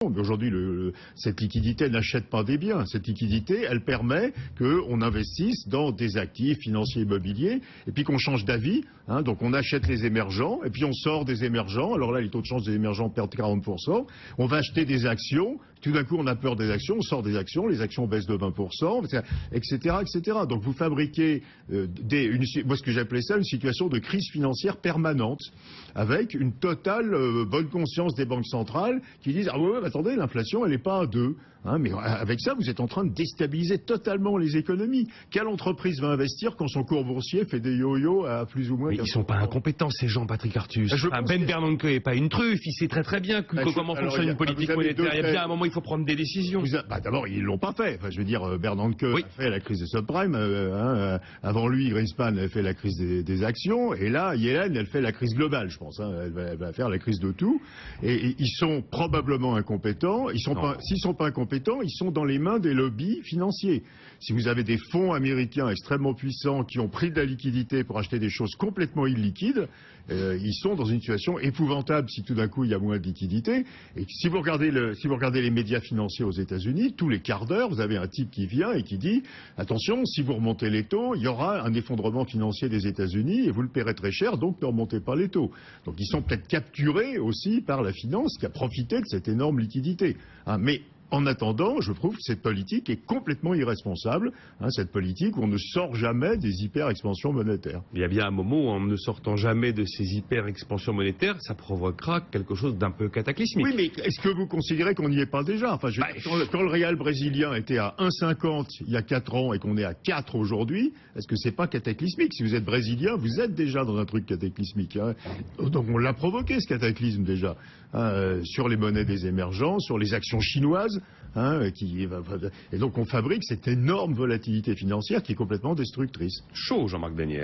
Mais aujourd'hui, cette liquidité n'achète pas des biens. Cette liquidité, elle permet qu'on investisse dans des actifs financiers immobiliers et puis qu'on change d'avis. Donc on achète les émergents et puis on sort des émergents. Alors là, les taux de change des émergents perdent 40%. On va acheter des actions. Tout d'un coup, on a peur des actions. On sort des actions. Les actions baissent de 20%, etc., etc. Donc vous fabriquez moi ce que j'appelais ça une situation de crise financière permanente avec une totale bonne conscience des banques centrales qui disent « Ah ouais, attendez, l'inflation, elle n'est pas à 2 ». Mais avec ça, vous êtes en train de déstabiliser totalement les économies. Quelle entreprise va investir quand son cours boursier fait des yo-yo à plus ou moins... Mais ils sont pas incompétents, ces gens, Patrick Artus. Ben Bernanke n'est pas une truffe, il sait très très bien comment fonctionne une politique monétaire. Il y a bien un moment, il faut prendre des décisions. D'abord, ils l'ont pas fait. Enfin, je veux dire, Bernanke a fait la crise des subprimes. Avant lui, Greenspan a fait la crise des actions. Et là, Yellen, elle fait la crise globale, je pense. Elle va faire la crise de tout. Et ils sont probablement incompétents. S'ils sont pas incompétents, ils sont dans les mains des lobbies financiers. Si vous avez des fonds américains extrêmement puissants qui ont pris de la liquidité pour acheter des choses complètement illiquides, ils sont dans une situation épouvantable si tout d'un coup il y a moins de liquidité. Et si vous regardez les médias financiers aux États-Unis, tous les quarts d'heure, vous avez un type qui vient et qui dit « Attention, si vous remontez les taux, il y aura un effondrement financier des États-Unis et vous le paierez très cher, donc ne remontez pas les taux. » Donc ils sont peut-être capturés aussi par la finance qui a profité de cette énorme liquidité. Mais en attendant, je trouve que cette politique est complètement irresponsable, cette politique où on ne sort jamais des hyper-expansions monétaires. Il y a bien un moment où en ne sortant jamais de ces hyper-expansions monétaires, ça provoquera quelque chose d'un peu cataclysmique. Oui, mais est-ce que vous considérez qu'on n'y est pas déjà? Enfin, quand le Real brésilien était à 1,50 il y a 4 ans et qu'on est à 4 aujourd'hui, est-ce que c'est pas cataclysmique? Si vous êtes brésilien, vous êtes déjà dans un truc cataclysmique. Donc on l'a provoqué, ce cataclysme déjà, sur les monnaies des émergents, sur les actions chinoises. Et donc on fabrique cette énorme volatilité financière qui est complètement destructrice. Chaud, Jean-Marc Daniel.